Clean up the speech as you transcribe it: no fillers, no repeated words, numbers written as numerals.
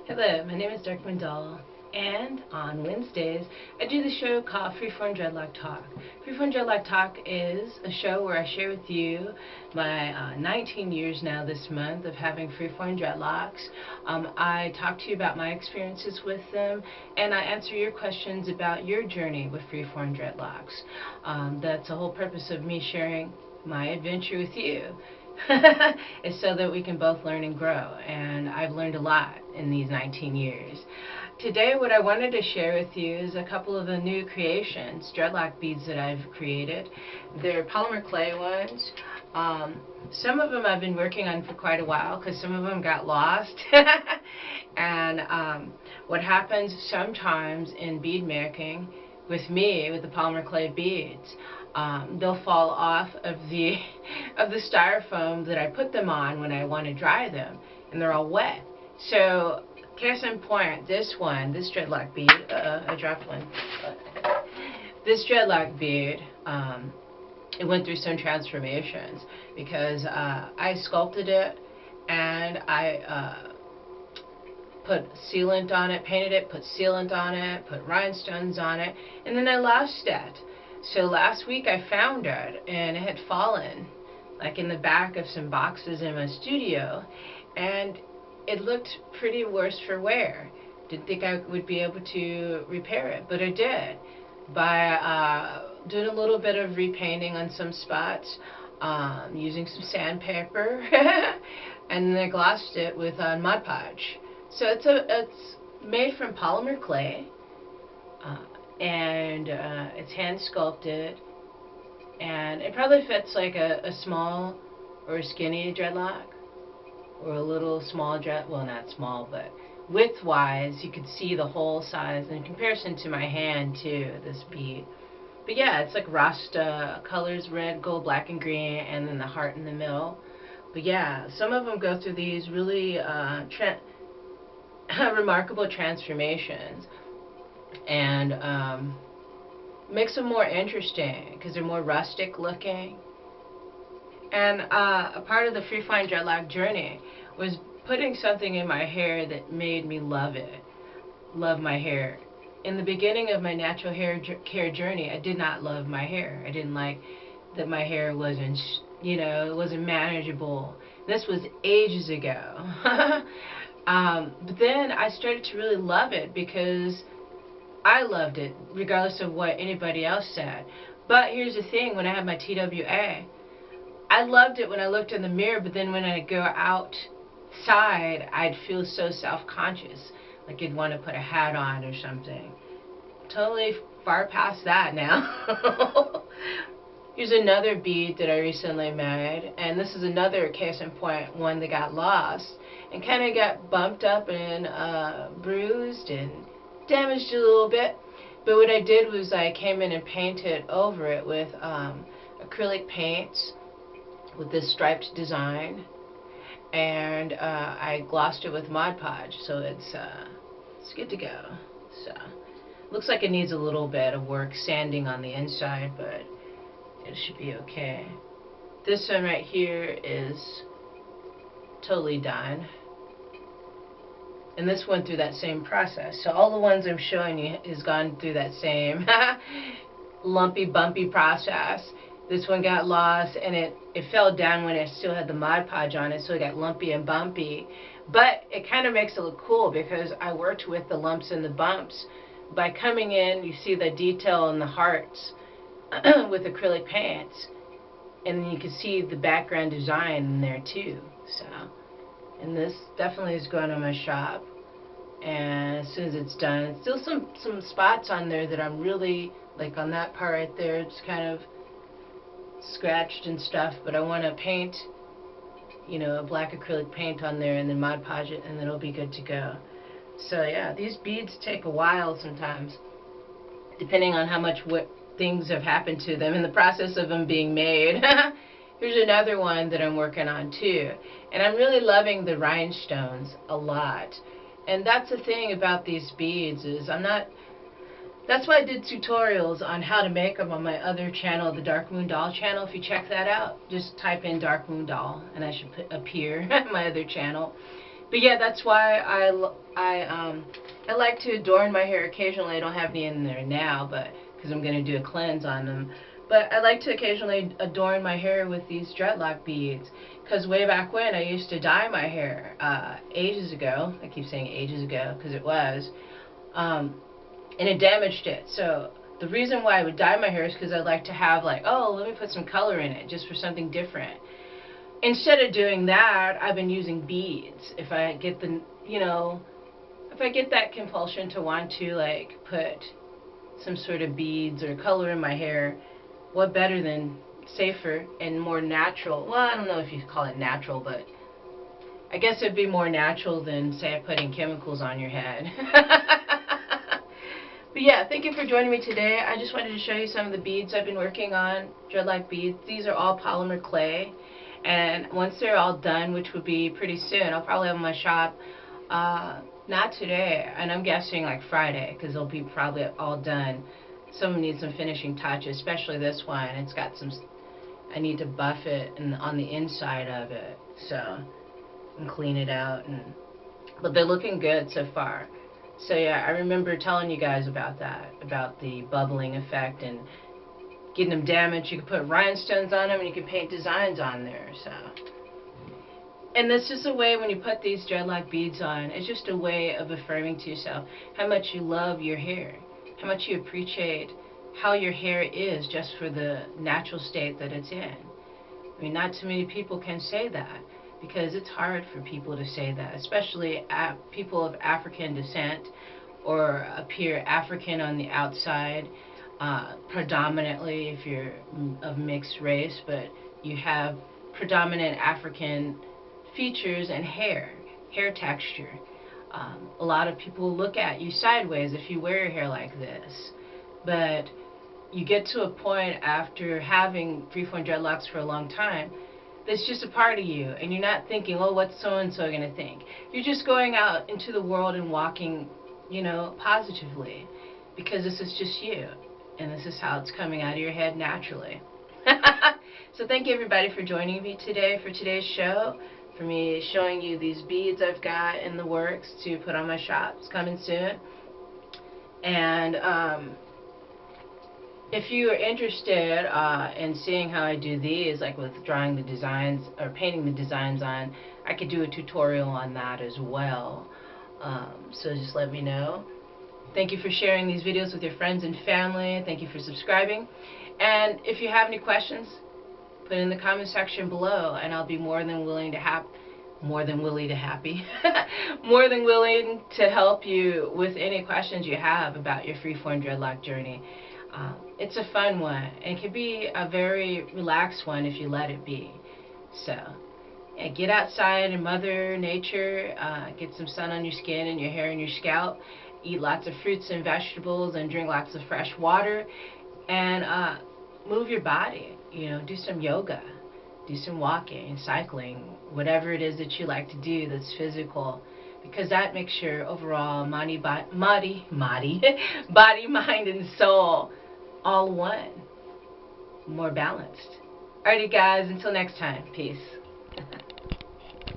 Hello, my name is Darkmoon Doll, and on Wednesdays I do the show called Freeform Dreadlock Talk. Freeform Dreadlock Talk is a show where I share with you my 19 years now this month of having freeform dreadlocks. I talk to you about my experiences with them, and I answer your questions about your journey with freeform dreadlocks. That's the whole purpose of me sharing my adventure with you. Is so that we can both learn and grow, and I've learned a lot in these 19 years. Today what I wanted to share with you is a couple of the new creations, dreadlock beads that I've created. They're polymer clay ones. Some of them I've been working on for quite a while because some of them got lost. And what happens sometimes in bead making with me, with the polymer clay beads, they'll fall off of the styrofoam that I put them on when I want to dry them, and they're all wet. So case in point, this dreadlock bead, I dropped one. This dreadlock bead, it went through some transformations because I sculpted it and I put sealant on it, painted it, put sealant on it, put rhinestones on it, and then I lost it. So last week I found it, and it had fallen like in the back of some boxes in my studio, and it looked pretty worse for wear. Didn't think I would be able to repair it, but I did by doing a little bit of repainting on some spots, using some sandpaper, and then I glossed it with Mod Podge. So it's made from polymer clay, and it's hand sculpted, and it probably fits like a small or a skinny dreadlock, or a little small well, not small, but width-wise you could see the whole size in comparison to my hand too, this bead. But yeah, it's like Rasta colors, red, gold, black, and green, and then the heart in the middle. But yeah, some of them go through these really remarkable transformations, and makes them more interesting because they're more rustic looking. And a part of the freeform dreadlock journey was putting something in my hair that made me love it, love my hair. In the beginning of my natural hair care journey, I did not love my hair. I didn't like that my hair wasn't, it wasn't manageable. This was ages ago. But then I started to really love it because I loved it, regardless of what anybody else said. But here's the thing, when I had my TWA, I loved it when I looked in the mirror, but then when I'd go outside, I'd feel so self-conscious, like you'd want to put a hat on or something. Totally far past that now. Here's another bead that I recently made, and this is another case in point, one that got lost and kind of got bumped up and bruised and damaged a little bit. But what I did was I came in and painted over it with acrylic paints with this striped design, and I glossed it with Mod Podge, so it's good to go. So looks like it needs a little bit of work sanding on the inside, but it should be okay. This one right here is totally done, and this went through that same process. So all the ones I'm showing you has gone through that same lumpy, bumpy process. This one got lost, and it fell down when it still had the Mod Podge on it, so it got lumpy and bumpy. But it kind of makes it look cool because I worked with the lumps and the bumps. By coming in, you see the detail in the hearts with acrylic paints, and then you can see the background design in there too. So, and this definitely is going on my shop, and as soon as it's done, still some spots on there that I'm really, like on that part right there, it's kind of scratched and stuff, but I want to paint, a black acrylic paint on there and then Mod Podge it, and then it'll be good to go. So yeah, these beads take a while sometimes, depending on how much things have happened to them in the process of them being made. Here's another one that I'm working on too, and I'm really loving the rhinestones a lot. And that's the thing about these beads is that's why I did tutorials on how to make them on my other channel, the Darkmoon Doll channel. If you check that out, just type in Darkmoon Doll and I should appear my other channel. But yeah, that's why I like to adorn my hair occasionally. I don't have any in there now, but because I'm going to do a cleanse on them. But I like to occasionally adorn my hair with these dreadlock beads. Because way back when I used to dye my hair ages ago. I keep saying ages ago because it was. And it damaged it. So the reason why I would dye my hair is because I'd like to have like, oh, let me put some color in it just for something different. Instead of doing that, I've been using beads. If I get the, if I get that compulsion to want to like put some sort of beads or color in my hair, what better than safer and more natural? Well, I don't know if you call it natural, but I guess it'd be more natural than, say, putting chemicals on your head. But yeah, thank you for joining me today. I just wanted to show you some of the beads I've been working on, dreadlock beads. These are all polymer clay, and once they're all done, which would be pretty soon, I'll probably have them in my shop, not today, and I'm guessing like Friday, because they'll be probably all done. Some of them need some finishing touches, especially this one. It's got some, I need to buff it and on the inside of it, so, and clean it out, but they're looking good so far. So yeah, I remember telling you guys about that, about the bubbling effect and getting them damaged. You could put rhinestones on them and you could paint designs on there. So, and this is a way when you put these dreadlock beads on, it's just a way of affirming to yourself how much you love your hair, how much you appreciate how your hair is just for the natural state that it's in. I mean, not too many people can say that, because it's hard for people to say that, especially people of African descent or appear African on the outside, predominantly if you're of mixed race, but you have predominant African features and hair texture. A lot of people look at you sideways if you wear your hair like this, but you get to a point after having freeform dreadlocks for a long time that's just a part of you, and you're not thinking, oh, what's so-and-so going to think? You're just going out into the world and walking, positively, because this is just you, and this is how it's coming out of your head naturally. So thank you, everybody, for joining me today for today's show, for me showing you these beads I've got in the works to put on my shop. It's coming soon. And if you are interested in seeing how I do these, like with drawing the designs or painting the designs on, I could do a tutorial on that as well. So just let me know. Thank you for sharing these videos with your friends and family. Thank you for subscribing. And if you have any questions, put it in the comment section below, and I'll be more than willing to more than willing to help you with any questions you have about your freeform dreadlock journey. It's a fun one, and it can be a very relaxed one if you let it be. So, yeah, get outside in Mother Nature, get some sun on your skin and your hair and your scalp, eat lots of fruits and vegetables, and drink lots of fresh water, and move your body. Do some yoga, do some walking, cycling, whatever it is that you like to do that's physical, because that makes your overall body, mind, and soul all one, more balanced. Alrighty, guys, until next time, peace.